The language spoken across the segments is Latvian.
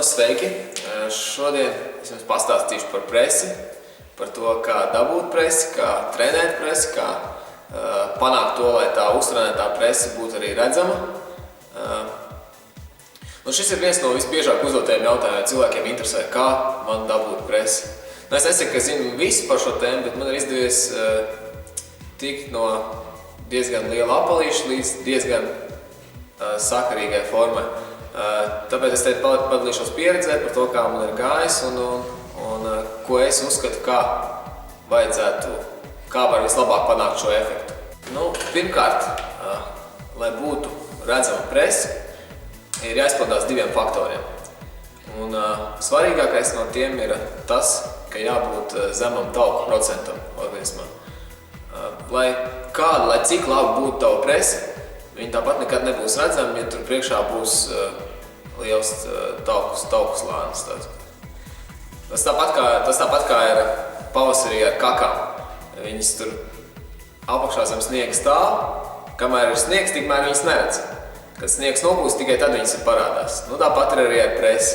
Sveiki! Šodien es jums pastāstīšu par presi, par to, kā dabūt presi, kā trenēt presi, kā panākt to, lai tā uztrenētā presi būtu arī redzama. Šis ir viens no visbiežāk uzdotajiem jautājumiem. Cilvēkiem interesē, kā man dabūt presi. Es nesaku, ka zinu visu par šo tēmu, bet man ir izdevies tikt no diezgan liela apalīša līdz diezgan sakarīgai formai. Tāpēc es te padalīšos pieredzē par to, kā man ir gājis un ko es uzskatu, kā var vislabāk panākt šo efektu. Pirmkārt, lai būtu redzama presi, ir jāizpildās diviem faktoriem. Un svarīgākais no tiem ir tas, ka jābūt zemam tauku procentam organismā. Lai cik labi būtu tava presi, viņi tāpat nekad nebūs redzami, ja tur priekšā būs liels tauku slānis. Tas tāpat kā ir pavasarī ar kakām. Viņas tur apakšā zem sniega stāv, kamēr ir sniegs, tikmēr viņas neredz. Kad sniegs nopūst, tikai tad viņas ir parādās. Tāpat ir arī ar presi.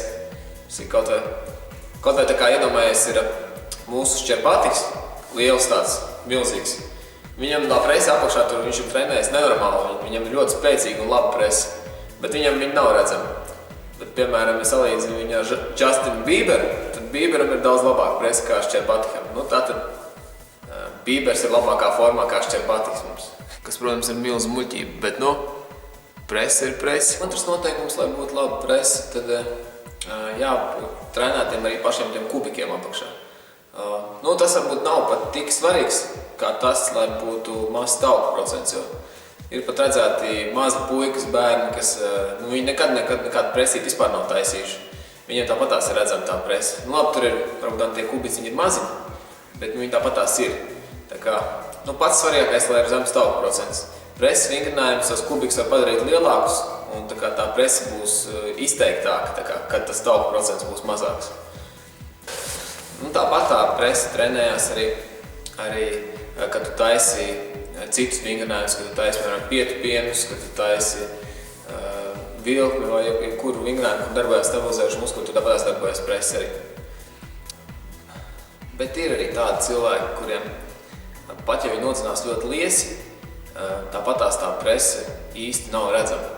Kaut vai tā kā iedomājies ir mūsu šķerpatiks, liels tāds, milzīgs. Viņam tā presa apakšā, tur viņš ir trenējis nenormāli, viņam ir ļoti spēcīga un laba presa, bet viņam viņa nav redzama. Bet, piemēram, ja salīdzinu viņu ar Justinu Bieberu, tad Bieberam ir daudz labāka presa kā šķerpatikam. Tātad Biebers ir labākā formā kā šķerpatiks mums, kas, protams, ir milzu muļķība, bet, presa ir presa. Otrs noteikums, lai būtu laba presa, tad jābūt trenētiem arī pašiem tiem kubikiem apakšā. Tas varbūt nav pat tik svarīgs, kā tas, lai būtu mazs tauku procents, jo ir pat redzēti mazi puikas, bērni, kas viņi nekādu presīti vispār nav taisījuši. Viņiem tāpatās ir redzama tā presa. Tur ir, varbūt tie kubiciņi ir mazi, bet viņi tāpatās ir. Tā kā, pats svarīgākais, lai ir zems tauku procents. Preses vingrinājums tos kubikus var padarīt lielākus, un tā presa būs izteiktāka, kad tas tauku procents būs mazāks. Tāpat tā presa trenējās arī kad tu taisi citus vingrinājumus, kad tu taisi, piemēram, pietupienus, kad tu taisi vilkmi vai jebkuru vingrinājumu, kur darbojas stabilizējuši muskuļi, tu tāpatās darbojas presa arī. Bet ir arī tādi cilvēki, kuriem pat ja viņi nodzinās ļoti liesi, tāpatās tā presa īsti nav redzama.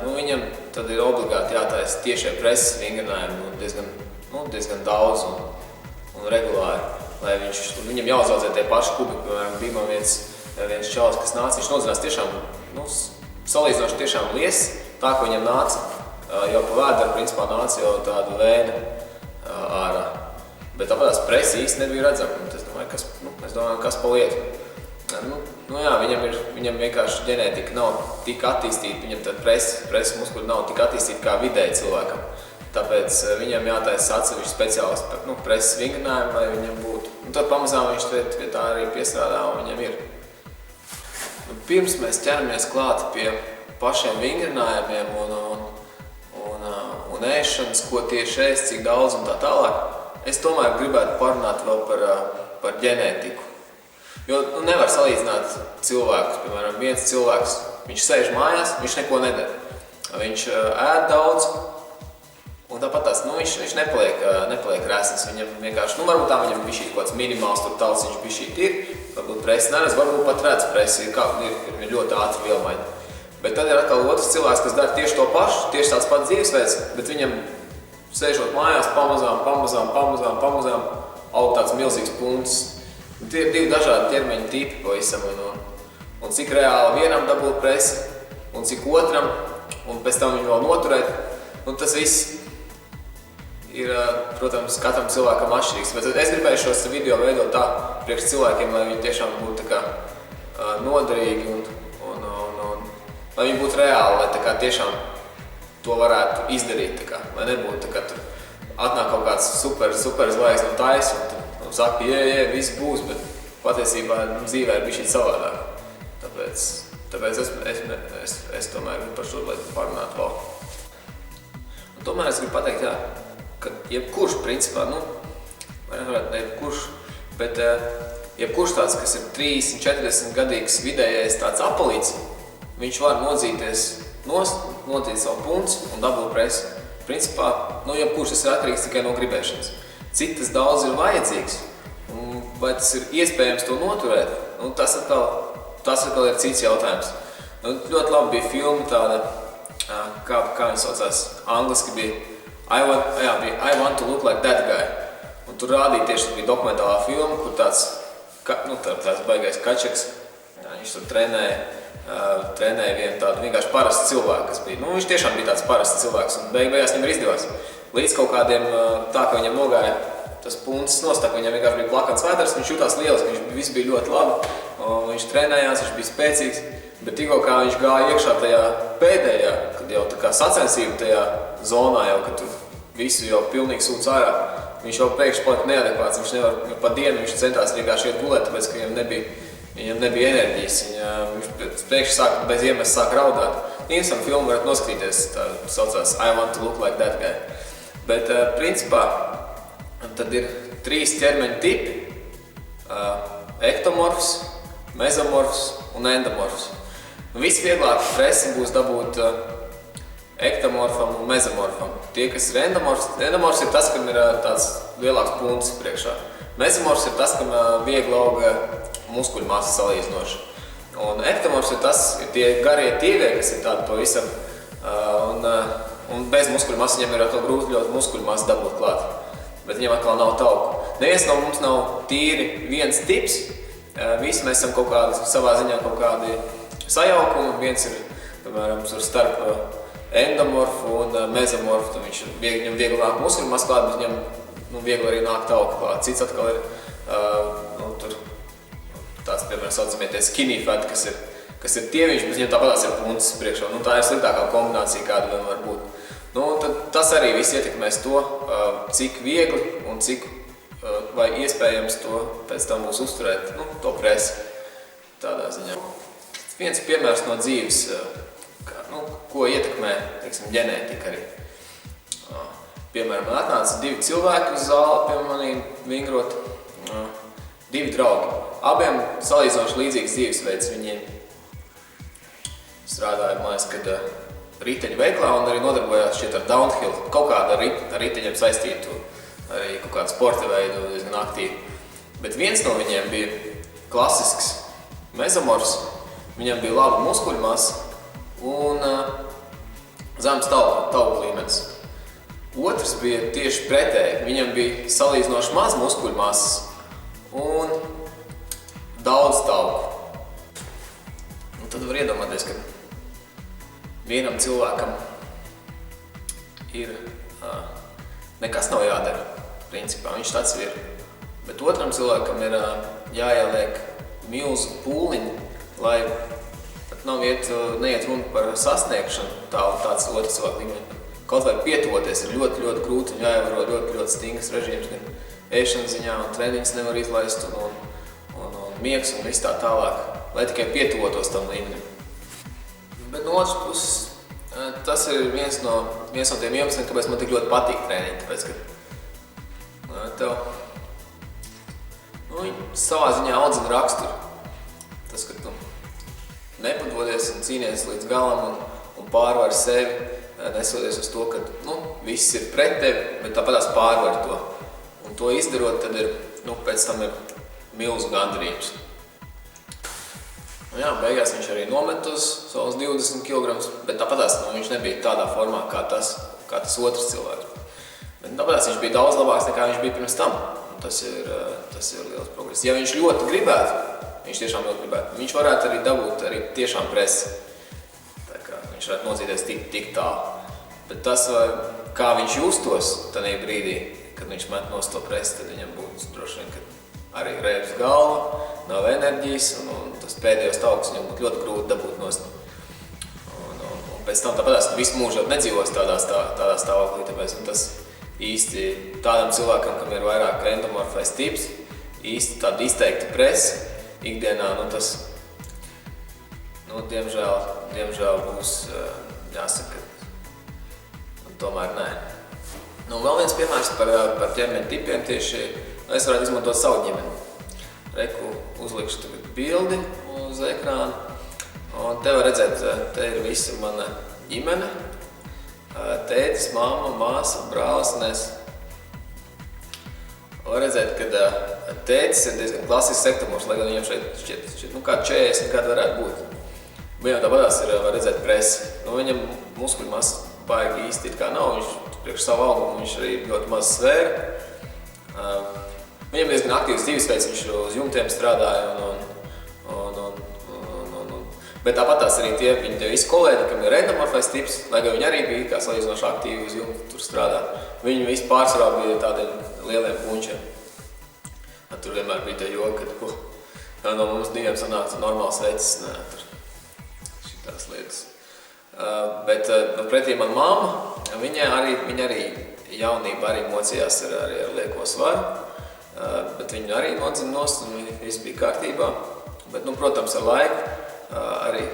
Viņam tad ir obligāti jātaisa tiešie preses vingrinājumi diezgan daudz un regulāri, lai viņam jāuzaudzē tie paši kubiņi. Piemēram, bija man viens čalis, kas nāca, viņš nodzinās tiešām, salīdzinoši tiešām liesi, tā, ka viņam nāca, jau pa vēderu, principā nāca jau tāda vēna ārā. Bet tāpēc presa īsti nebija redzama. Es domāju, kas pa lietu. Viņam vienkārši ģenētika nav tik attīstīta, viņam tad presas muskuļi nav tik attīstīti kā vidēji cilvēkam. Tāpēc viņam jātaisa atsevišķi speciālisti presas vingrinājumu, lai viņam būtu. Tad pamazām viņš pie tā arī piestrādā un viņam ir. Pirms mēs ķeramies klāt pie pašiem vingrinājumiem un ēšanas, ko tieši ēst, cik daudz un tā tālāk, es tomēr gribētu parunāt vēl par ģenētiku. Jo nevar salīdzināt cilvēkus. Piemēram, viens cilvēks, viņš sēž mājās, viņš neko nedara. Viņš ēd daudz, un tāpat viņš nepaliek resns. Viņam vienkārši, varbūt tā viņam bišķīt kaut kāds minimāls, tur talciņš bišķīt ir, varbūt presi neredz, varbūt pat redz presi, ir ļoti ātri vielmaiņa. Bet tad ir atkal otrs cilvēks, kas dara tieši to pašu, tieši tāds pats dzīvesveids, bet viņam sēžot mājās pamazām, aug tāds milzīgs puncis. Tie ir divi dažādi ķermeņa tipi pavisam, un cik reāli vienam dabūt presi, un cik otram, un pēc tam viņu vēl noturēt. Tas viss ir, protams, katram cilvēkam atšķirīgs. Bet es gribēju šos video veidot tā priekš cilvēkiem, lai viņi tiešām būtu noderīgi un lai viņi būtu reāli, lai tiešām to varētu izdarīt. Lai nebūtu, ka tur atnāk kaut kāds super zvaigznes un taisa un saka, viss būs, bet patiesībā dzīvē ir bišķīt savādāk. Tāpēc es tomēr gribu par šo parunāt vēl. Tomēr es gribu pateikt, ka jebkurš principā, bet jebkurš tāds, kas ir 30-40 gadīgs vidējais tāds apalīts, viņš var nodzīties nost, nodīt savu punci un dabūt presi. principā, jebkurš tas ir atkarīgs tikai no gribēšanas. Cik tas daudz ir vajadzīgs, vai tas ir iespējams to noturēt, tas atkal ir cits jautājums. Ļoti labi bija filma tāda, kā viņa saucās, angliski bija I want to look like that guy. Un tur rādīja tieši bija dokumentālā filma, kur tāds baigais kačeks, viņš tur trenēja vienu tādu vienkārši parastu cilvēku, kas bija, viņš tiešām bija tāds parasts cilvēks, un beigās viņam ir izdevās. Līdz kaut kādiem, tā kā viņam nogāja tas puncis nostāk, viņam vienkārši bija plakans vēders, viņš jutās lieliski, viss bija ļoti labi, viņš trenējās, viņš bija spēcīgs, bet tikko kā viņš gāja iekšā tajā pēdējā, kad jau tā kā sacensība tajā zonā jau, kad tur visu jau pilnīgi sūc ārā, viņš jau pēkšņi palika neadekvāts, viņš nevar, pa dienu viņš centās vienkārši iet gulēt, tāpēc, ka viņam nebija enerģijas, viņš pēkšņi bez iemesla sāk raudāt. Interesantu filmu varat noskatīties, tā saucās I want to look like that guy. Bet, principā, tad ir 3 ķermeņa tipi, ektomorfs, mezomorfs un endomorfs. Visvieglāk presi būs dabūt ektomorfam un mezomorfam. Tie, kas ir endomorfs ir tas, kam ir tāds lielāks puncis priekšā. Mezomorfs ir tas, kam viegli auga muskuļu masa salīdzinoši. Un ektomorfs ir tie garie tīvie, kas ir tādi pavisam, un bez muskuļu masas viņiem ir atkal grūti ļoti muskuļu masu dabūt klāt. Bet viņiem atkal nav tauku. Neviens no mums nav tīri viens tips. Visi mēs esam savā ziņā kaut kādi sajaukumi. Viens ir, piemēram, starp endomorfu un mezomorfu. Viņam viegli nāk muskuļu masu klāt, bet viņam viegli arī nāk tauku klāt. Cits atkal ir tur tāds, piemēram, saucamie tie skinny fat, kas ir tieviņš, bet viņam tāpatās ir puncis priekšā. Tā ir sliktākā kombinācija, kāda vien var būt. Tad tas arī viss ietekmēs to, cik viegli un cik vai iespējams to pēc tam būs uzturēt, to presi tādā ziņā. Viens piemērs no dzīves, ko ietekmē, ģenētika arī. Piemēram, man atnāca 2 cilvēki uz zāli pie maniem vingrot, 2 draugi. Abiem salīdzinoši līdzīgs dzīvesveids. Viņi strādāja, man liekas, kad riteņu veiklā un arī nodarbojās šķiet ar downhill, kaut kādu ar riteņiem saistītu, arī kaut kādu sporta veidu diezgan aktīvi. Bet viens no viņiem bija klasisks mezomorfs, viņam bija laba muskuļu masa un zems tauku līmenis. Otrs bija tieši pretēji, viņam bija salīdzinoši maz muskuļu masas un daudz tauku. Tad var iedomāties, ka vienam cilvēkam ir nekas nav jādara, principā, viņš tāds ir. Bet otram cilvēkam ir jāieliek milzu pūliņi, lai pat neiet runa par sasniegšanu tāds otrs cilvēku līmeņi. Kaut vai pietuvoties ir ļoti, ļoti grūti un jāievēro ļoti, ļoti stingrs režīms, gan ēšanas ziņā un treniņus nevar izlaist un miegs un viss tā tālāk, lai tikai pietuvotos tam līmenim. Bet no otras puses, tas ir viens no tiem iemesliem, kāpēc man tik ļoti patīk treniņi, tāpēc, ka tev savā ziņā audzina raksturu. Tas, ka tu nepadodies un cīnies līdz galam un pārvari sevi, nesoties uz to, ka viss ir pret tevi, bet tāpatās pārvari to. Un to izdarot, tad ir, pēc tam ir milzu gandarījums. Beigās viņš arī nomet uz savus 20 kg, bet tāpatās viņš nebija tādā formā kā tas otrs cilvēks. Bet tāpatās viņš bija daudz labāks nekā viņš bija pirms tam. Tas ir liels progress. Ja viņš ļoti gribētu, viņš tiešām ļoti gribētu, viņš varētu arī dabūt arī tiešām presi. Tā kā viņš varētu nocīties tik tālu. Bet tas, kā viņš justos tajā brīdī, kad viņš met nost to presi, tad viņam būtu droši vien, ka arī reibs galva, nav enerģijas, un tas pēdējos taukus viņam būtu ļoti grūti dabūt nost. Un pēc tam tāpatās visu mūžu nedzīvos tādā stāvoklī, tāpēc tas īsti tādam cilvēkam, kam ir vairāk endomorfais tips, īsti tāda izteikta presa ikdienā, tas, diemžēl būs jāsaka, tomēr nē. Vēl viens piemērs par ķermeņa tipiem tieši, es varētu izmantot savu ģimeni. Reku uzlikšu tagad bildi uz ekrāna, un te var redzēt, te ir visa mana ģimene. Tētis tētis, mamma, māsa, brālis un es. Var redzēt, ka tētis ir diezgan klasisks ektomorfs, lai gan viņam šeit šķiet kā 40 gadu varētu būt. Viņam tāpatās ir, var redzēt, presi. Viņam muskuļu masa baigi īsti kā nav, viņš priekš savu augumu viņš arī ļoti maz svēra. Viņam diezgan aktīvs dzīvesveids, viņš uz jumtiem strādāja bet tāpatās arī tie visi kolēģi, kam ir endomorfais tips, lai gan viņi arī bija kā salīdzinoši aktīvi uz jumtu tur strādā. Viņi visi pārsvarā bija tādiem lieliem punčiem. Tur vienmēr bija tie joki, ka no mums diviem sanāca normāls vecis, tur šitās lietas. Bet pretī man mamma, viņa arī jaunība arī mocījās ar lieko svaru, bet viņa arī nodzina nost un viss bija kārtībā. Bet, protams, ar laiku arī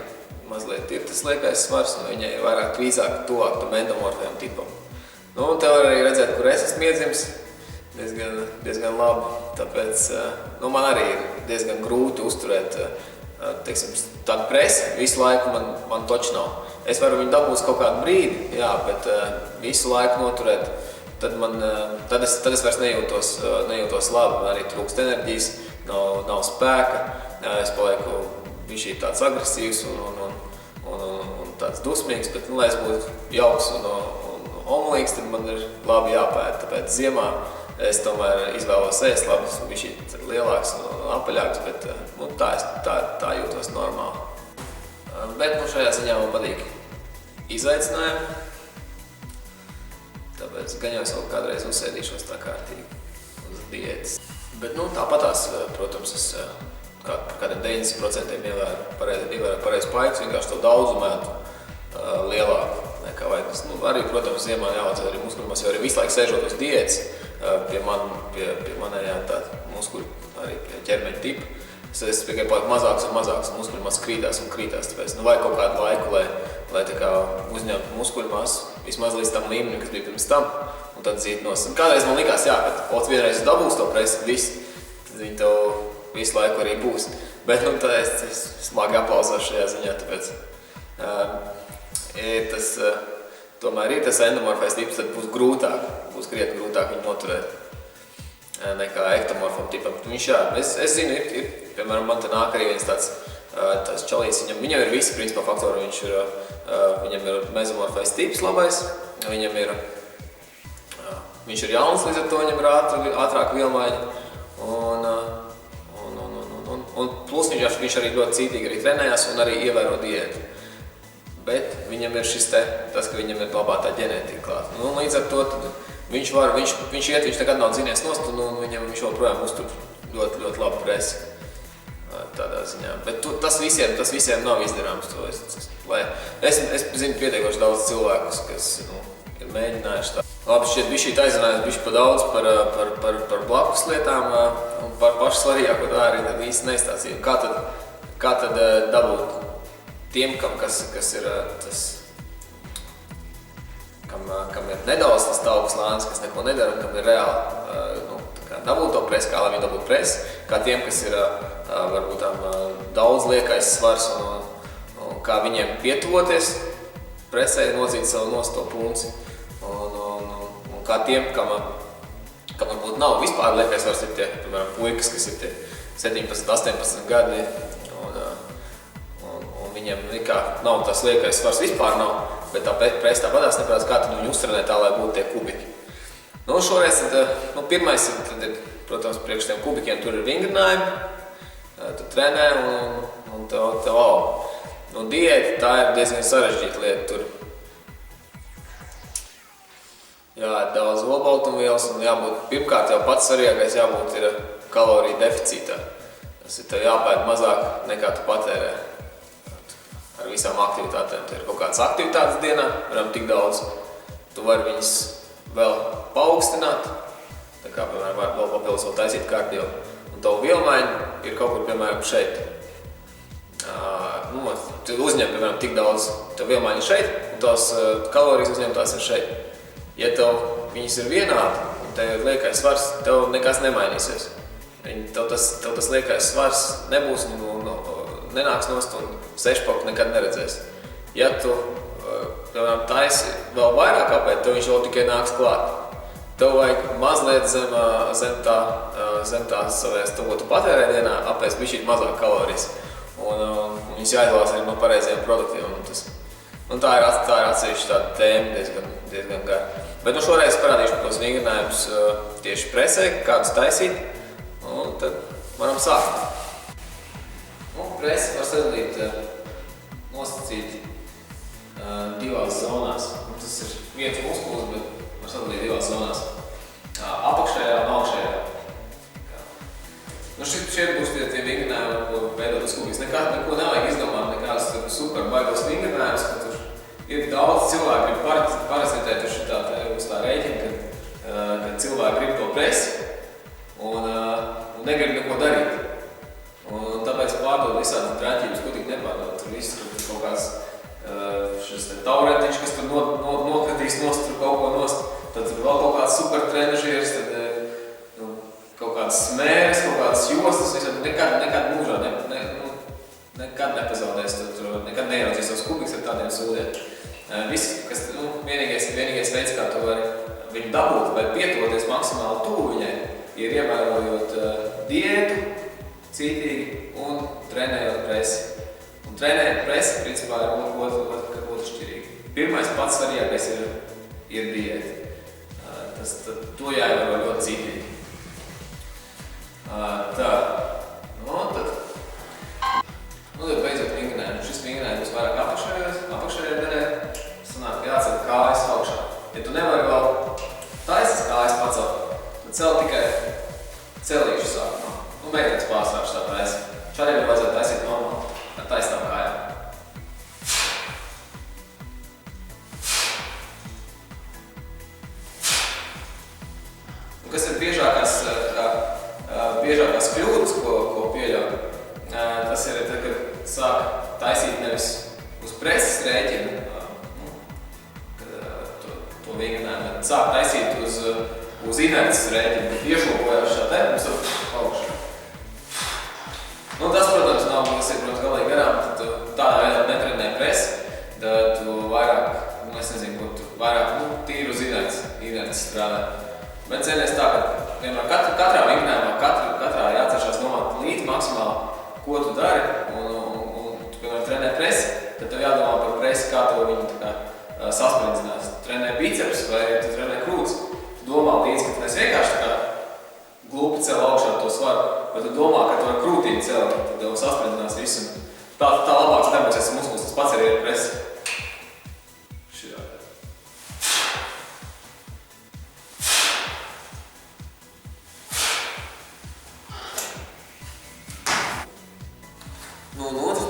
mazliet ir tas liekais svars, un viņai ir vairāk tvīzāk tuvāk tam endomorfajam tipam. Un te var arī redzēt, kur es esmu iedzimis, diezgan labi, tāpēc man arī ir diezgan grūti uzturēt, teiksim, tādu presi, visu laiku man toči nav. Es varu viņu dabūt kaut kādu brīdi, jā, bet visu laiku noturēt, tad es vairs nejūtos labi, man arī trūkst enerģijas, nav spēka, es palieku bišķīt tāds agresīvs un tāds dusmīgs, bet, lai es būtu jauks un omulīgs, tad man ir labi jāpēd, tāpēc ziemā es tomēr izvēlos ēst labi, esmu bišķīt lielāks un apaļāks, bet tā jūtos normāli. Bet šajā ziņā man patīk izaicinājumi, tāpēc gan jau es vēl kādreiz uzsēdīšos tā kārtīgi uz diētas. Bet tāpatās, protams, es kādiem 90% ievēru pareizi paiks, vienkārši to daudzumu ēdu lielāku nekā vajag. Arī, protams, ziemā jāvajadzētu arī muskuļu, jo arī visu laiku sēžot uz diētas pie manējā tāda muskuļu, arī pie ķermeņa tipa. Es tikai paliek mazāks un mazāks, un muskuļu masa krītās un krītās, tāpēc vajag kaut kādu laiku, lai tā kā uzņemtu muskuļu masu vismaz līdz tam līmenim, kas bija pirms tam, un tad dzīt nost. Kādreiz man likās, ka vienreiz dabūs to presi, tad viņi tev visu laiku arī būs. Bet tad es smagi aplausos šajā ziņā, tāpēc tomēr ir tas endomorfais tips, tad būs krietni grūtāk viņu noturēt nekā ektomorfam tipam. Es zinu, piemēram, man te nāk arī viens tāds čalīts, viņam ir visi principā faktori, viņam ir mezomorfais tips labais, viņš ir jauns, līdz ar to viņam ir ātrāka vielmaiņa, un plus viņš arī ļoti cītīgi arī trenējās un arī ievēro diētu. Bet viņam ir tas, ka viņam ir labā tā ģenētika klāt. Līdz ar to viņš nekad nav dzīnies nost, un viņš joprojām uztur ļoti, ļoti labu presi tādā ziņā. Bet tas visiem nav izdarāms. Es zinu pietiekoši daudz cilvēkus, kas ir mēģinājuši tā. Labi, šķiet bišķīt aizrunājos bišķi pa daudz par blakus lietām un par pašu svarīgāko tā arī tad īsti neizstāstīju. Kā tad dabūt tiem, kas ir tas, kam ir nedaudz tas tauku slānis, kas neko nedara un kam ir reāli dabūt to presi, kā lai viņi dabūt presi, kā tiem, kas ir varbūt daudz liekais svars un kā viņiem pietuvoties presē, nodzīt savu nost to punci. Un kā tiem, kam varbūt nav vispār liekais svars, ir tie, piemēram, puikas, kas ir tie 17, 18 gadi, un viņiem nav tas liekais svars vispār nav, bet tā presa tāpatās neprās, kā tad viņu uztrenē tā, lai būtu tie kubiki. Šoreiz pirmais ir, protams, priekš tiem kubikiem tur ir vingrinājumi, tu trenē un tev aug. Diēta tā ir diezgan sarežģīta lieta tur. Daudz olbaltumvielas un jābūt, pirmkārt jau pats svarīgākais jābūt ir kaloriju deficītā. Tas ir tev jāpēd mazāk nekā tu patērē ar visām aktivitātēm. Tur ir kaut kādas aktivitātes dienā, varam tik daudz. Tu vari viņas vēl paaugstināt, tā kā, piemēram, vēl papildus vēl taisīt kardio. Un tavu vielmaiņu ir kaut kur, piemēram, šeit. Tu uzņem, piemēram, tik daudz, tev vielmaiņa ir šeit, un tās kalorijas uzņemtās ir šeit. Ja tev viņas ir vienādi, un tev ir liekais svars, tev nekas nemainīsies. Tev tas liekais svars nebūs un nenāks nost un sešpaku nekad neredzēs. Ja tu piemēram, taisi vēl vairāk apēt, tev viņš vēl tikai nāks klāt. Tev vajag mazliet zem tās savēs, to, ko tu patērē dienā, apēst bišķīt mazāk kalorijas. Un viņas jāizvēlas arī no pareizajiem produktiem. Tā ir atsevišķa tāda tēma diezgan gara. Bet šoreiz parādīšu tos vingrinājumus tieši presē, kādus taisīt, un tad varam sākt. Presi var sadalīt nosacīt divās zonās. Tas ir viens muskulis, bet var sadalīt divās zonās. Apakšējā un augšējā. Šeit būs tie vingrinājumi, ko veidot uz kūpīs. Neko nevajag izdomāt, nekādas super baigos vingrinājumus, ka tur ir daudz cilvēku grib parasitēt uz tā rēķina, kad cilvēki grib to presi un negrib neko darīt. Un tāpēc pārdod visādi traķības, ko tik nepārdod. Tur viss tur kaut kāds šis tauretiņš, kas tur nokritīs nost, tur kaut ko nost. Tad tur vēl kaut kāds super trenažieris, tad kaut kādas smēres, kaut kādas jostas, visādi nekad mūžā nekad nepazaudēs, tur nekad neieraudzīs tos kubiks ar tādiem sūdiem. Vienīgais veids, kā tu vari viņu dabūt vai pietuvoties maksimāli tuvu viņai, ir ievērojot diētu, cītīgi un trenējot presi. Un trenējot presi, principā, ir otršķirīgi. Pirmais pats svarīgākais ir diēta. To jāievēro ļoti cītīgi. Tad beidzot vingrinājumi. Šis vingrinājums vairāk apakšējā daļā. Sanāk, ka jāceļ kājas augšā. Ja tu nevari vēl taisas kājas pacelt, tad cel tikai celīšu sākumā. Meitenes pārstāvšu tā taisa. Šādiem ir vajadzētu taisīt normāli ar taisnām kājām. Kas ir biežākās kļūdas, ko pieļauj, tas ir tad, kad sāk taisīt nevis uz preses rēķina, to vingrinājumu, bet sāk taisīt uz inerces rēķina, kad iešlopojās šā terpums augšā. Tas, protams, ir galīgi garām, tad tu tādā veidā netrenē presi, tad tu vairāk, vairāk tīri uz inerces strādā. Bet cēlies tā, ka katrā vingrinājumā, katrā jācenšas nomāt līdz maksimāli, ko tu dari, un tu, piemēram, trenē presi, tad tev jādomā par presi, kā tev viņu sasprindzinās. Trenē biceps vai tu trenē krūtis. Tu domā līdz, ka tu nes vienkārši glupi cel augšā to svaru, vai tu domā, ka tu ar krūtīm cel, tad tev sasprindzinās visu. Tā labāks darbosies muskulis, tas pats arī ir presi.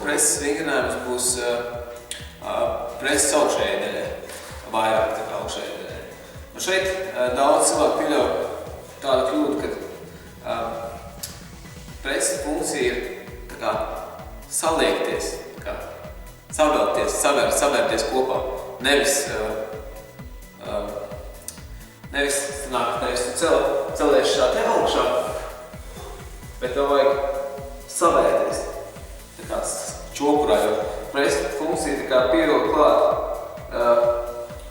Preses vingrinājums būs preses augšējai daļai, vairāk nekā augšējai daļai. Šeit daudz cilvēku pieļauj tādu kļūdu, ka preses funkcija ir saliekties, savērties kopā. Nevis tu celies šā te augšā, bet tev vajag savērties. Tāds čokurā, jo presa funkcija pievilkt klāt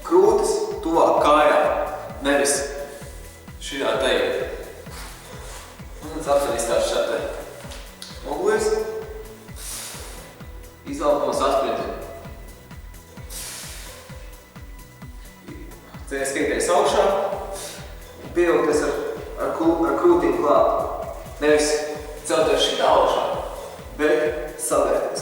krūtis tuvāk kājām, nevis šajā teja. Un tad aptver izstāst šā te nogulies, izvelk no sasprindzi. Cēlies skrieties augšā, pievilkties ar krūtīm klāt. Nevis celties šitā augšā, bet savērties.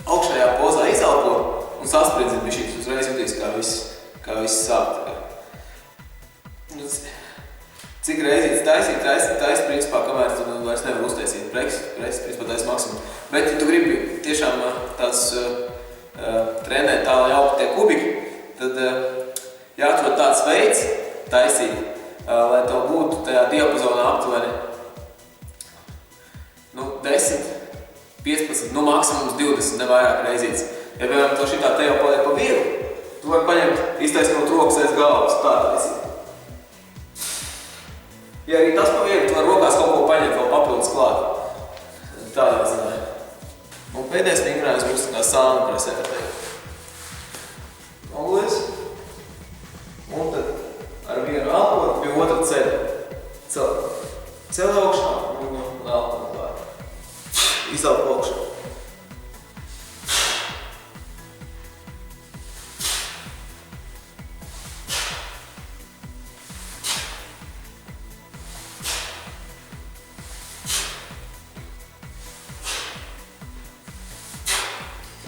Augšējā pozā izelpo un sasprindzi bišķīt uzreiz jutīs, kā viss sāp. Cik reizītes taisīt, principā, kamēr tu vairs nevar uztaisīt presi, principā taisi maksimumu. Bet, ja tu gribi tiešām tāds trenēt tā, lai augtu tie kubiki, tad jāatrod tāds veids taisīt, lai tev būtu tajā diapazonā aptuveni 10, 15, maksimums 20, ne vairāk reizītes. Ja, piemēram, to šitā te jau paliek pa viegli, tu vari paņemt, iztaisnot rokas aiz galvas, tā taisīt. Ja arī tas pa viegli, tu vari rokās kaut ko paņemt vēl papildus klāt. Tādā ziņā. Un pēdējais vingrinājums būs kā sānu presē, var teikt. Nogulies. Un tad ar vienu elpot pie otra ceļa. Cel augšā un elpot klāt. Izelp augšā.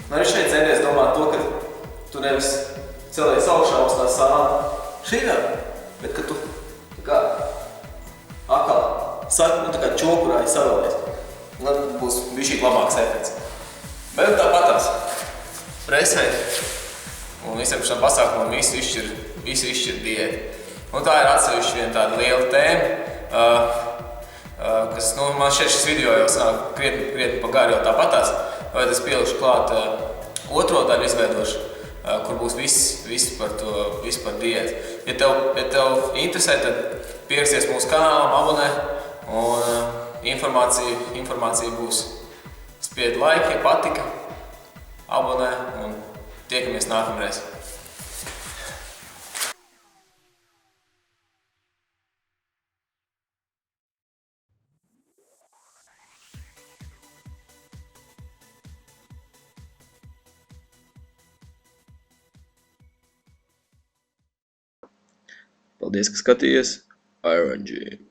Arī šeit centies domāt to, ka tu nevis celies augšā uz tā sāna šīdā, bet ka tu tā kā atkal tā kā čokurāji savēlies. Un tad būs bišķīt labāks efekts. Bet tāpatās presē un visam šam pasākumam visu izšķir diēti. Un tā ir atsevišķi viena tāda liela tēma, kas, man šeit šis video jau sanāk krietni pa garu jau tāpatās. Vai es pielikšu klāt otro daļu izveidošu, kur būs viss par diētu. Ja tev interesē, tad pieraksties mūsu kanālam, abonē, un informācija būs. Spied like, ja patika, abonē, un tiekamies nākamreiz. Paldies, ka skatījies. Iron G.